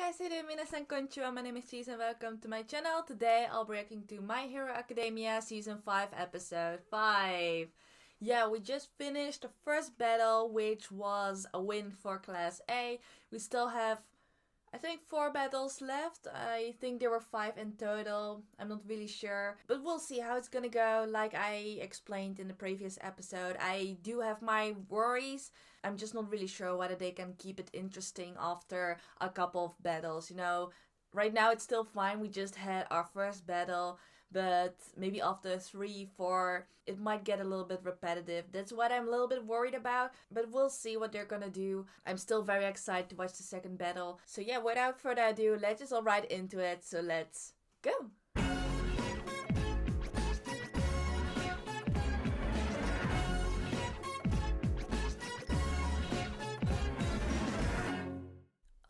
Hey, minasan konnichiwa, my name is Cheese and welcome to my channel. Today I'll be reacting to My Hero Academia Season 5 Episode 5. Yeah, we just finished the first battle, which was a win for Class A. We still have, I think, 4 battles left. I think there were 5 in total. I'm not really sure. But we'll see how it's gonna go. Like I explained in the previous episode, I do have my worries. I'm just not really sure whether they can keep it interesting after a couple of battles. You know, right now it's still fine. We just had our first battle. But maybe after 3, 4, it might get a little bit repetitive. That's what I'm a little bit worried about. But we'll see what they're gonna do. I'm still very excited to watch the second battle. So yeah, without further ado, let's just all right into it. So let's go.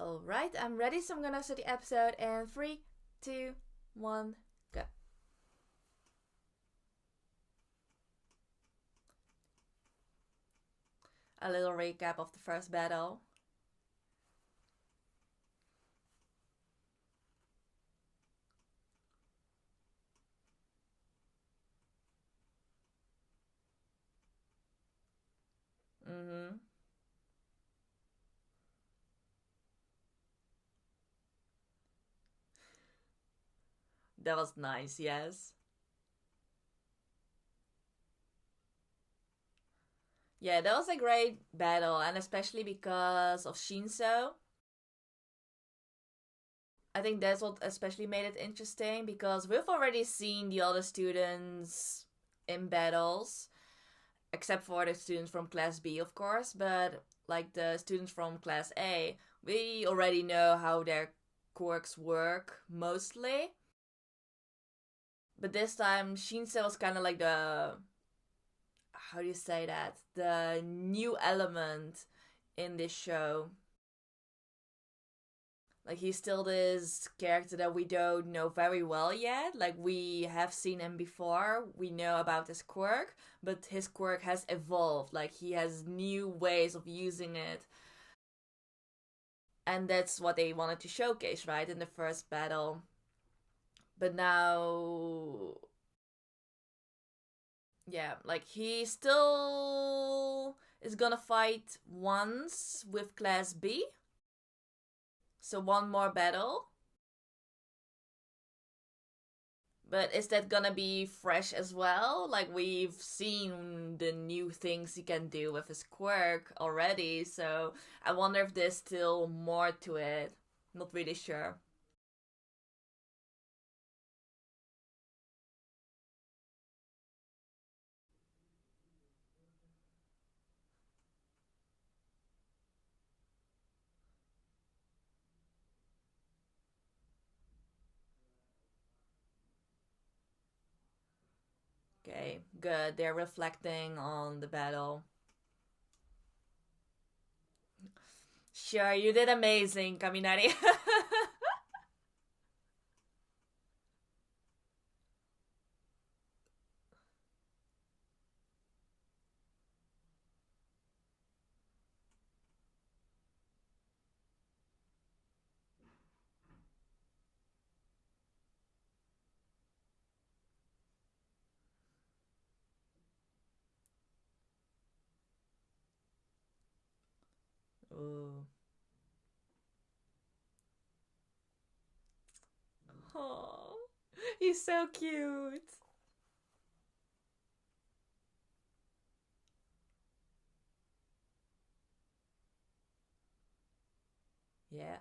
Alright, I'm ready. So I'm gonna start the episode. And 3, 2, 1, go. A little recap of the first battle. That was nice, yes. Yeah, that was a great battle, and especially because of Shinso. I think that's what especially made it interesting, because we've already seen the other students in battles, except for the students from Class B, of course, but like the students from Class A, we already know how their quirks work, mostly. But this time, Shinso was kind of like the, how do you say that? The new element in this show. Like, he's still this character that we don't know very well yet. Like, we have seen him before. We know about his quirk, but his quirk has evolved. Like, he has new ways of using it. And that's what they wanted to showcase, right, in the first battle. But now, yeah, like, he still is gonna fight once with Class B. So one more battle. But is that gonna be fresh as well? Like, we've seen the new things he can do with his quirk already, so I wonder if there's still more to it. Not really sure. Okay, good. They're reflecting on the battle. Sure, you did amazing, Kaminari. Ooh. Oh, he's so cute. Yeah.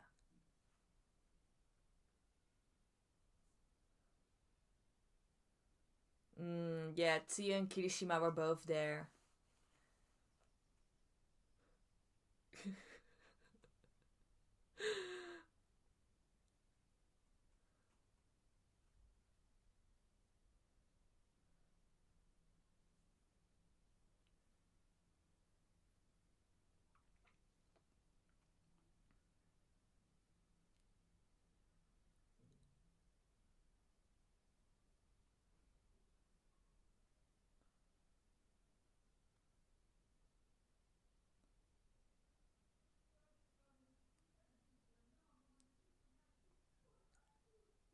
Yeah, Tsuyu and Kirishima were both there.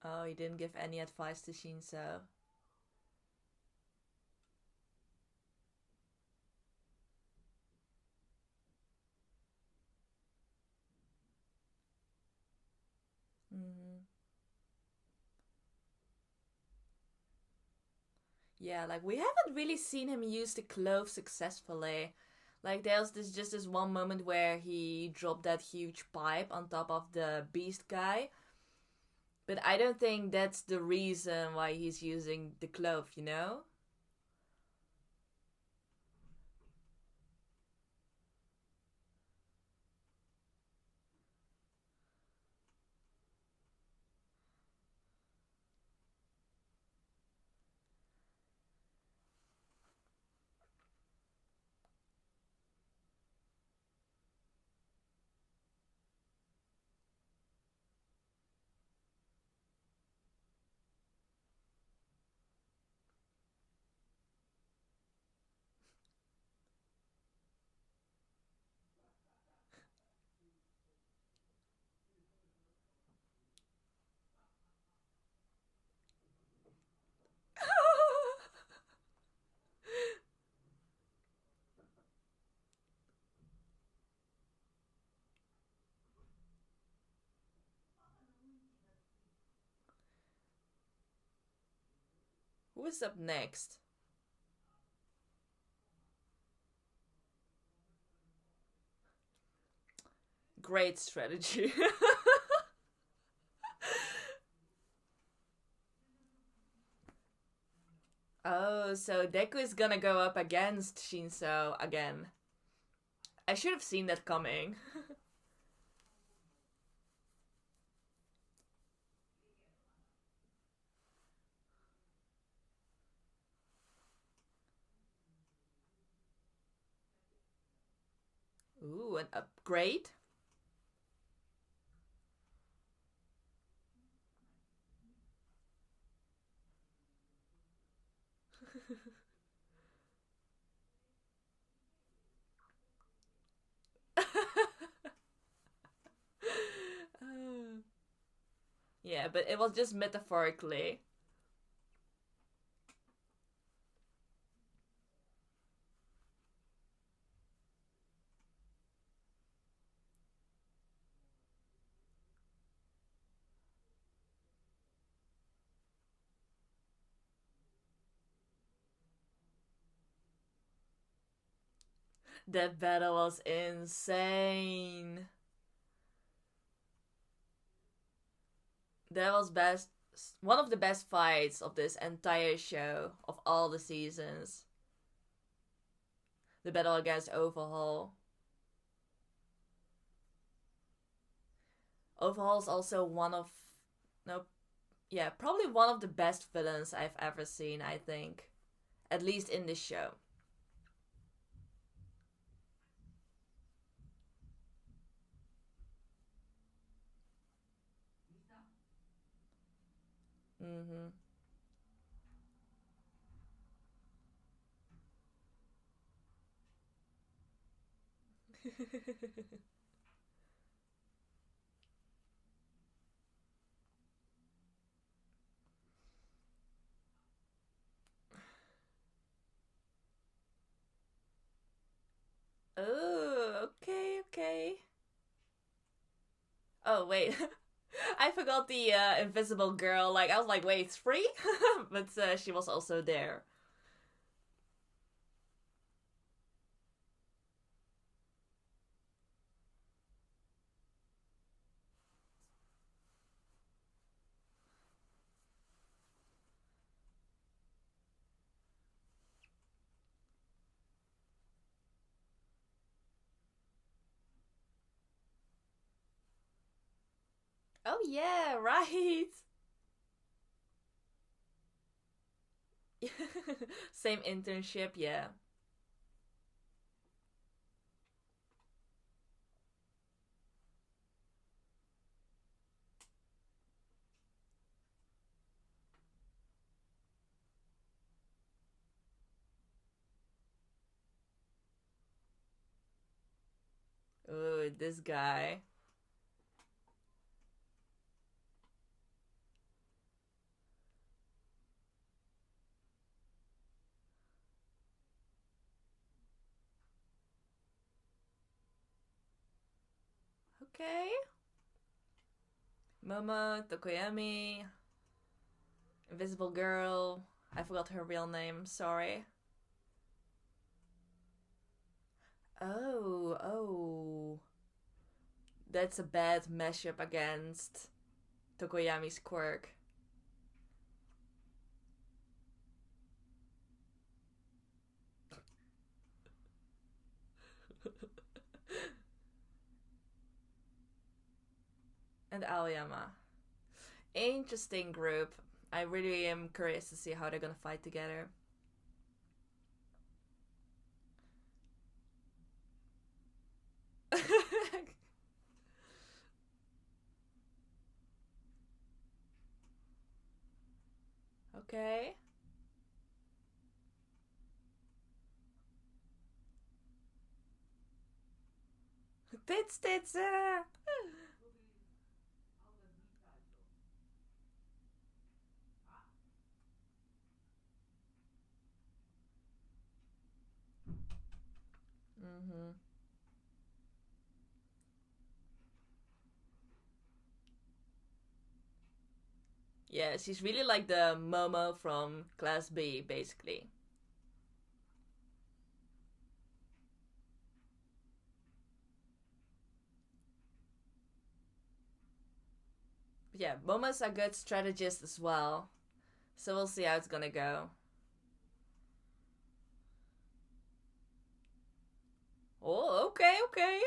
Oh, he didn't give any advice to Shinso. Hmm. Yeah, like we haven't really seen him use the clove successfully. Like there's this one moment where he dropped that huge pipe on top of the beast guy, but I don't think that's the reason why he's using the clove, you know? Who is up next? Great strategy. Oh, so Deku is gonna go up against Shinso again. I should have seen that coming. Ooh, an upgrade? Oh. Yeah, but it was just metaphorically. That battle was insane. That was best one of the best fights of this entire show of all the seasons. The battle against Overhaul. Overhaul is also one of no yeah, probably one of the best villains I've ever seen, I think. At least in this show. Mm-hmm. Oh, okay, okay. Oh, wait. I forgot the invisible girl. Like, I was like, wait, it's free? But she was also there. Oh, yeah, right. Same internship, yeah. Oh, this guy. Okay. Momo, Tokoyami, Invisible Girl. I forgot her real name, sorry. Oh. That's a bad mashup against Tokoyami's quirk. And Aoyama. Interesting group. I really am curious to see how they're gonna fight together. Okay. Tits. Mm-hmm. Yeah, she's really like the Momo from Class B, basically. But yeah, Momo's a good strategist as well. So we'll see how it's gonna go. Oh, okay.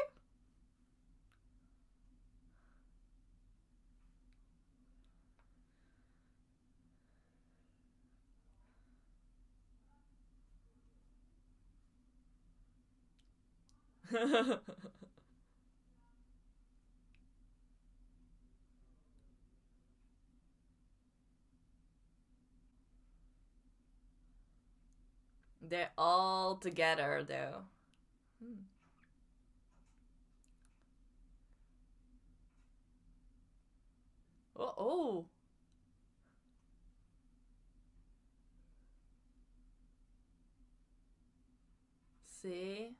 They're all together though. Hmm. Oh. See?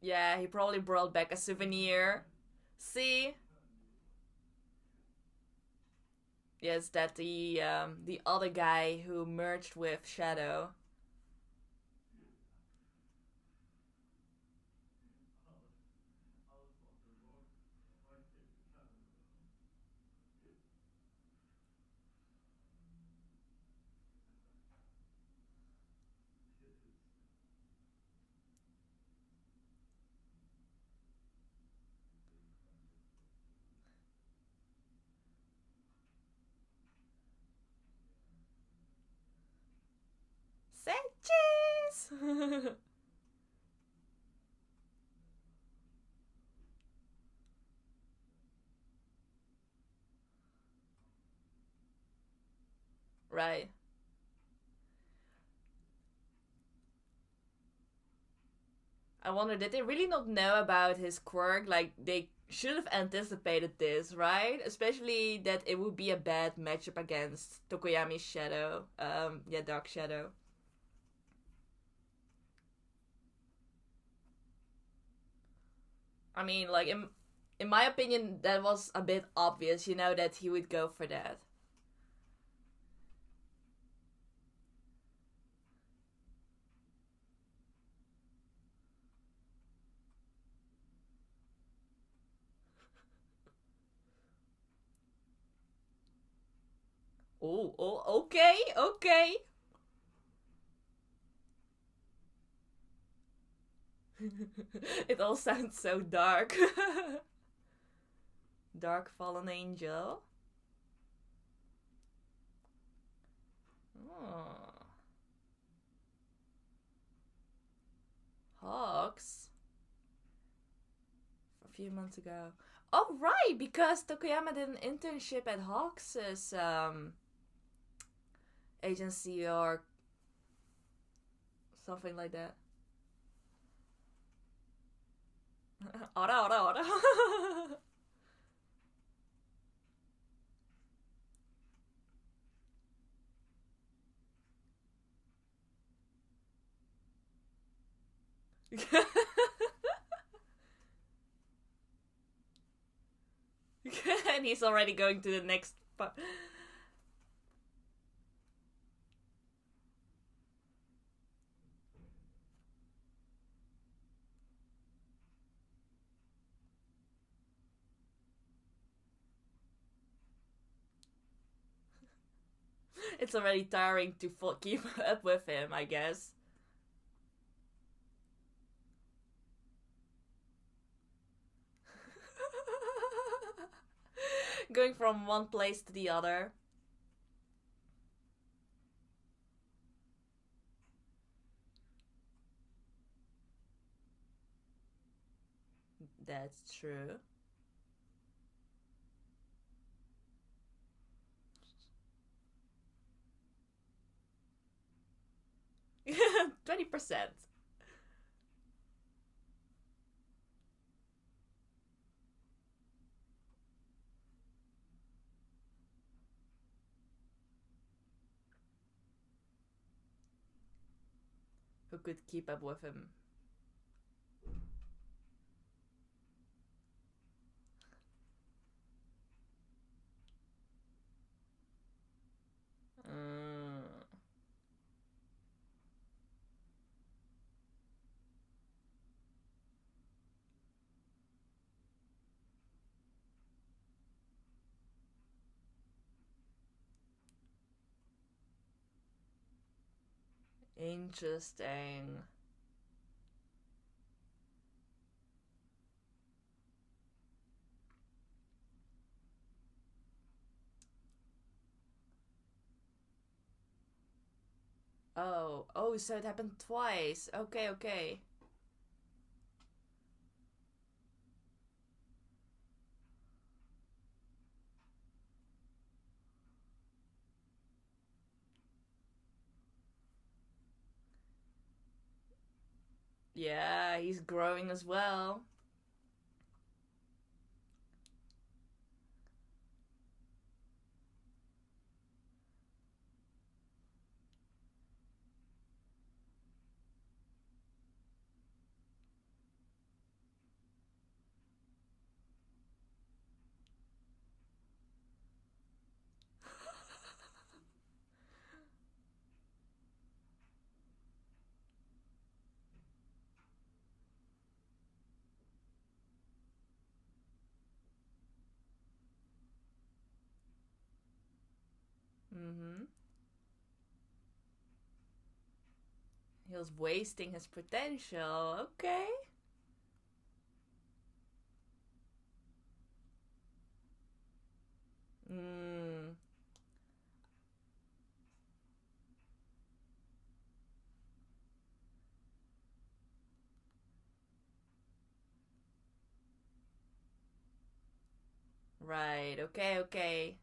Yeah, he probably brought back a souvenir. See? Yes, that the other guy who merged with Shadow. Say cheese! Right. I wonder, did they really not know about his quirk? Like, they should have anticipated this, right? Especially that it would be a bad matchup against Tokoyami's Shadow. Yeah, Dark Shadow. I mean, like, in my opinion, that was a bit obvious, you know, that he would go for that. Okay. It all sounds so dark. Dark fallen angel. Oh. Hawks. A few months ago. Oh right, because Tokoyama did an internship at Hawks's agency or something like that. Ora. And he's already going to the next part. It's already tiring to keep up with him, I guess. Going from one place to the other. That's true. 20%. Who could keep up with him? Interesting. Oh, so it happened twice. Okay, okay. Yeah, he's growing as well. Mm-hmm. He was wasting his potential. Okay. Mm. Right. Okay, okay.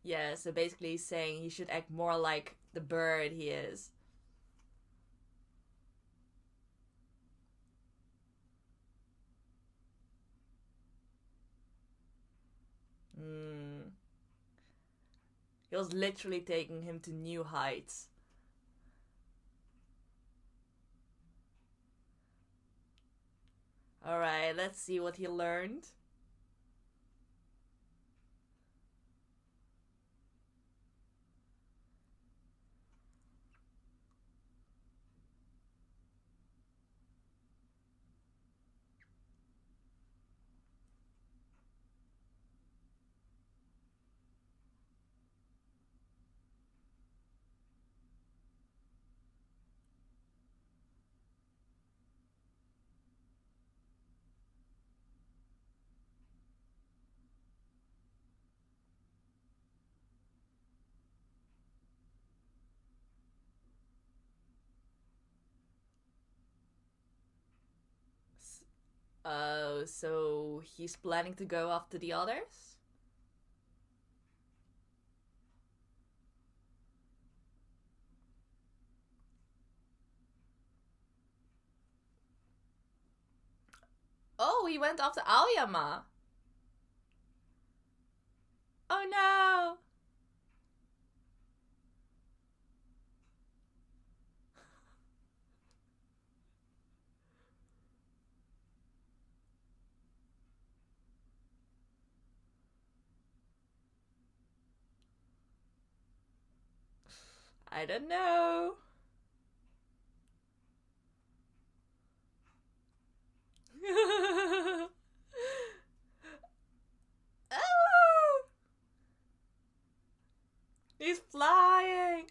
Yeah, so basically he's saying he should act more like the bird he is. Mm. He was literally taking him to new heights. Alright, let's see what he learned. Oh, so he's planning to go after the others? Oh, he went after Aoyama. Oh no! I don't know. Oh! He's flying!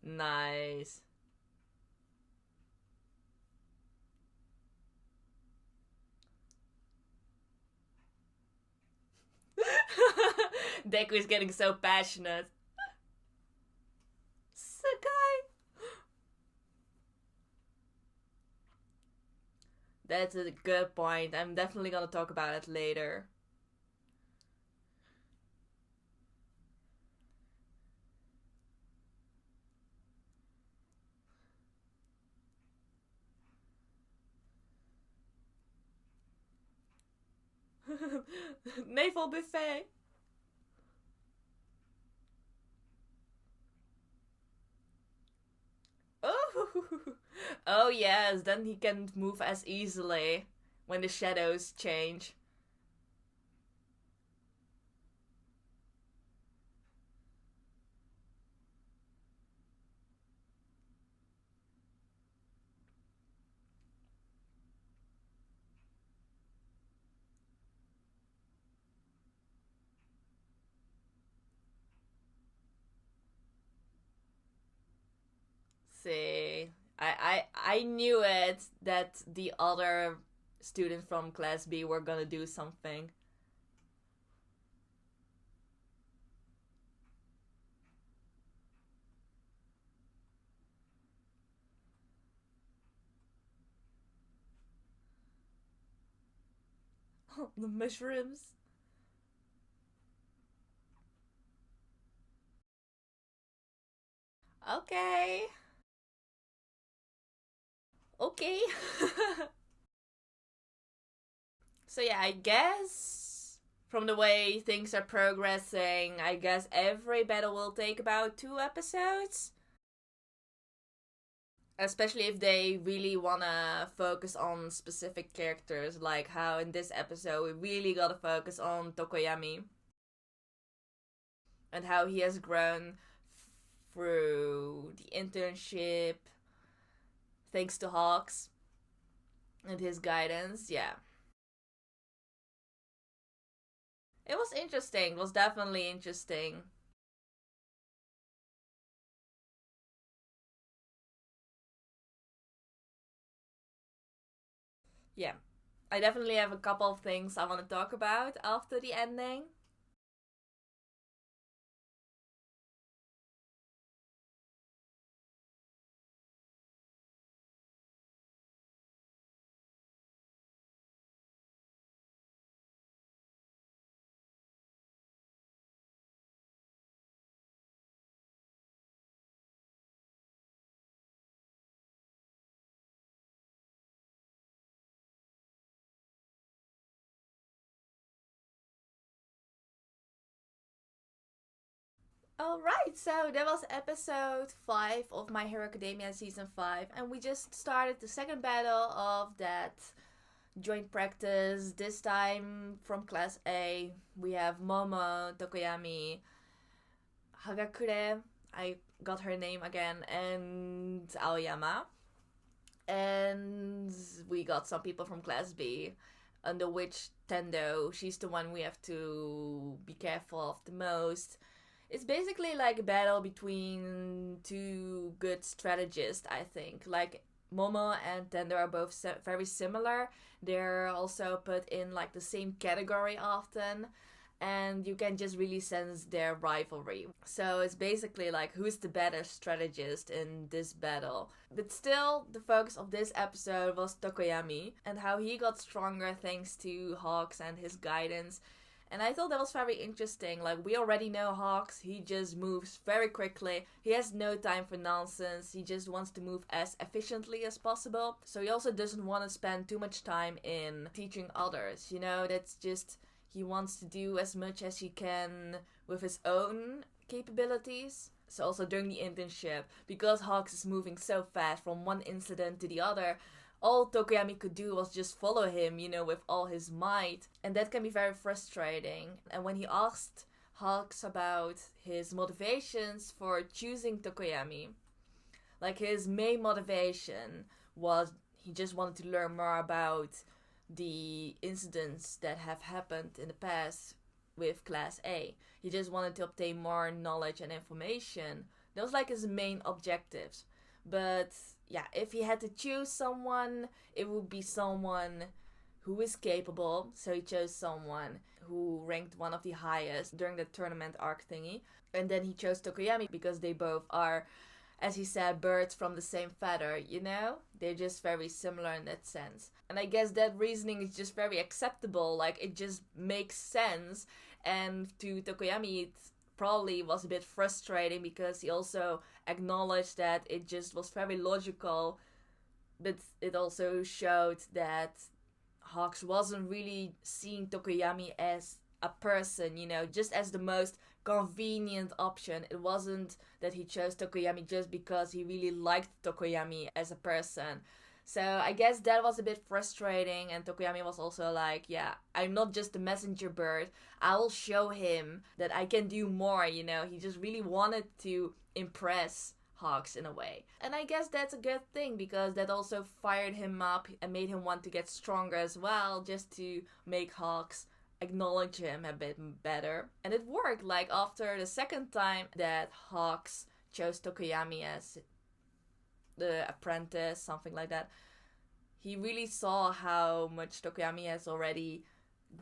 Nice. Deku is getting so passionate. Sakai! That's a good point. I'm definitely gonna talk about it later. Naval buffet. Oh, oh yes. Then he can't move as easily when the shadows change. See, I knew it that the other students from class B were gonna do something. The mushrooms. Okay. Okay. So yeah, I guess from the way things are progressing, I guess every battle will take about 2 episodes. Especially if they really wanna focus on specific characters, like how in this episode we really gotta focus on Tokoyami and how he has grown through the internship thanks to Hawks and his guidance. Yeah. It was interesting. It was definitely interesting. Yeah. I definitely have a couple of things I want to talk about after the ending. Alright, so that was episode 5 of My Hero Academia season 5, and we just started the second battle of that joint practice. This time from class A, we have Momo, Tokoyami, Hagakure, I got her name again, and Aoyama. And we got some people from class B, under which Tendo, she's the one we have to be careful of the most. It's basically like a battle between two good strategists, I think. Like Momo and Tendo are both very similar. They're also put in like the same category often, and you can just really sense their rivalry. So it's basically like who's the better strategist in this battle. But still, the focus of this episode was Tokoyami and how he got stronger thanks to Hawks and his guidance, And I thought that was very interesting. Like, we already know Hawks, he just moves very quickly. He has no time for nonsense. He just wants to move as efficiently as possible. So he also doesn't want to spend too much time in teaching others. You know, that's just, he wants to do as much as he can with his own capabilities. So also during the internship, because Hawks is moving so fast from one incident to the other, all Tokoyami could do was just follow him, you know, with all his might. And that can be very frustrating. And when he asked Hawks about his motivations for choosing Tokoyami, like his main motivation was he just wanted to learn more about the incidents that have happened in the past with Class A. He just wanted to obtain more knowledge and information. That was like his main objectives. But yeah, if he had to choose someone, it would be someone who is capable. So he chose someone who ranked one of the highest during the tournament arc thingy. And then he chose Tokoyami because they both are, as he said, birds from the same feather, you know? They're just very similar in that sense. And I guess that reasoning is just very acceptable. Like, it just makes sense. And to Tokoyami, it probably was a bit frustrating because he also acknowledged that it just was very logical, but it also showed that Hawks wasn't really seeing Tokoyami as a person, you know, just as the most convenient option. It wasn't that he chose Tokoyami just because he really liked Tokoyami as a person. So I guess that was a bit frustrating, and Tokoyami was also like, yeah, I'm not just a messenger bird. I will show him that I can do more, you know. He just really wanted to impress Hawks in a way. And I guess that's a good thing because that also fired him up and made him want to get stronger as well, just to make Hawks acknowledge him a bit better. And it worked. Like, after the second time that Hawks chose Tokoyami as the apprentice, something like that, he really saw how much Tokoyami has already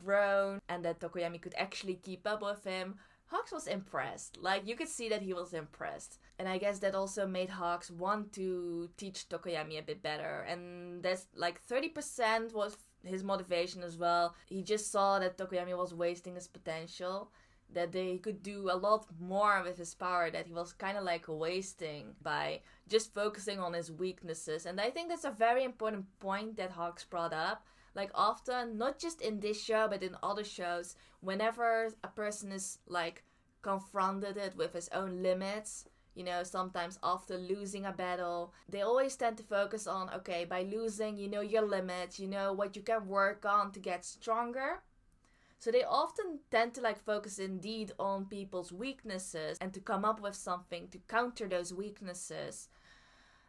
grown and that Tokoyami could actually keep up with him. Hawks was impressed. Like, you could see that he was impressed. And I guess that also made Hawks want to teach Tokoyami a bit better. And that's like 30% was his motivation as well. He just saw that Tokoyami was wasting his potential, that they could do a lot more with his power, that he was kind of like wasting by just focusing on his weaknesses. And I think that's a very important point that Hawks brought up. Like, often, not just in this show, but in other shows, whenever a person is like confronted with his own limits, you know, sometimes after losing a battle, they always tend to focus on, okay, by losing, you know your limits, you know what you can work on to get stronger. So they often tend to like focus indeed on people's weaknesses and to come up with something to counter those weaknesses.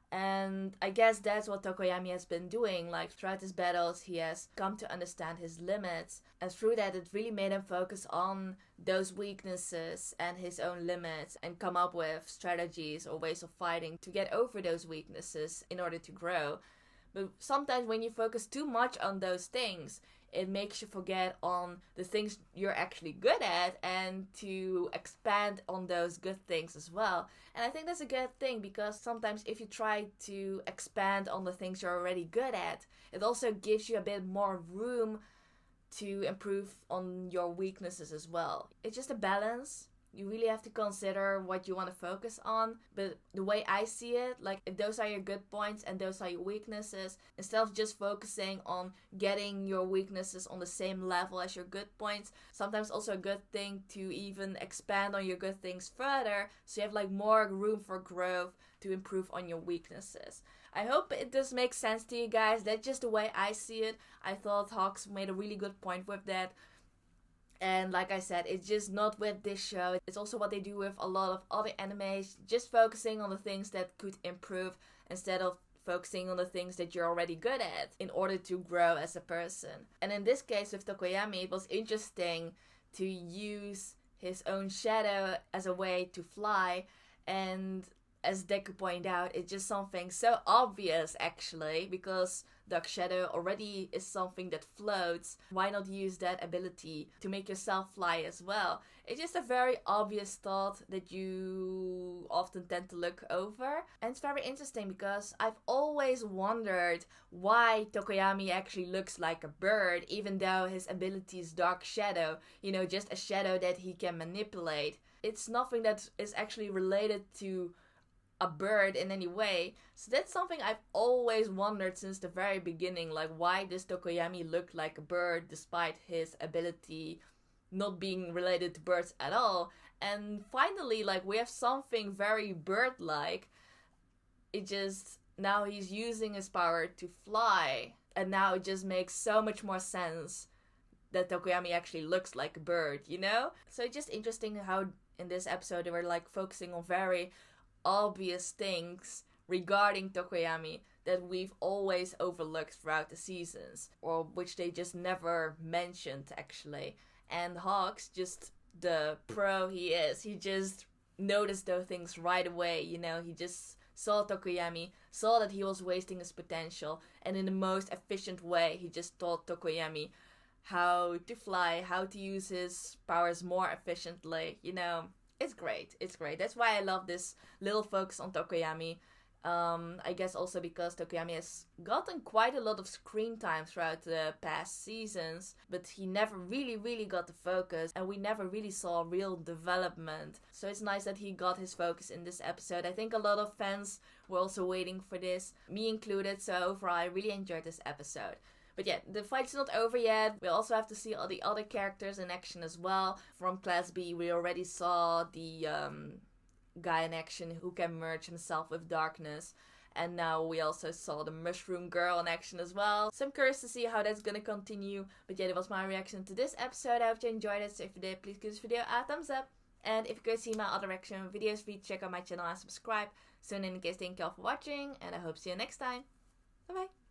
And I guess that's what Tokoyami has been doing. Like, throughout his battles, he has come to understand his limits. And through that, it really made him focus on those weaknesses and his own limits and come up with strategies or ways of fighting to get over those weaknesses in order to grow. But sometimes when you focus too much on those things, it makes you forget on the things you're actually good at and to expand on those good things as well. And I think that's a good thing because sometimes if you try to expand on the things you're already good at, it also gives you a bit more room to improve on your weaknesses as well. It's just a balance. You really have to consider what you want to focus on. But the way I see it, like, if those are your good points and those are your weaknesses, instead of just focusing on getting your weaknesses on the same level as your good points, sometimes also a good thing to even expand on your good things further, so you have like more room for growth to improve on your weaknesses. I hope it does make sense to you guys. That's just the way I see it. I thought Hawks made a really good point with that. And like I said, it's just not with this show. It's also what they do with a lot of other animes. Just focusing on the things that could improve instead of focusing on the things that you're already good at in order to grow as a person. And in this case with Tokoyami, it was interesting to use his own shadow as a way to fly. And as Deku pointed out, it's just something so obvious actually, because Dark Shadow already is something that floats. Why not use that ability to make yourself fly as well? It's just a very obvious thought that you often tend to look over. And it's very interesting because I've always wondered why Tokoyami actually looks like a bird, even though his ability is Dark Shadow. You know, just a shadow that he can manipulate. It's nothing that is actually related to a bird in any way. So that's something I've always wondered since the very beginning. Like, why does Tokoyami look like a bird despite his ability not being related to birds at all? And finally, like, we have something very bird-like. It just, now he's using his power to fly. And now it just makes so much more sense that Tokoyami actually looks like a bird, you know? So it's just interesting how in this episode they were like focusing on very obvious things regarding Tokoyami that we've always overlooked throughout the seasons, or which they just never mentioned actually. And Hawks, just the pro he is, he just noticed those things right away, you know. He just saw Tokoyami, saw that he was wasting his potential, and in the most efficient way he just taught Tokoyami how to fly, how to use his powers more efficiently, you know. It's great. It's great. That's why I love this little focus on Tokoyami. I guess also because Tokoyami has gotten quite a lot of screen time throughout the past seasons, but he never really got the focus, and we never really saw real development. So it's nice that he got his focus in this episode. I think a lot of fans were also waiting for this, me included, so overall I really enjoyed this episode. But yeah, the fight's not over yet. We also have to see all the other characters in action as well. From Class B, we already saw the guy in action who can merge himself with darkness. And now we also saw the Mushroom Girl in action as well. So I'm curious to see how that's gonna continue. But yeah, that was my reaction to this episode. I hope you enjoyed it. So if you did, please give this video a thumbs up. And if you could see my other reaction videos, please check out my channel and subscribe. So in any case, thank you all for watching. And I hope to see you next time. Bye bye.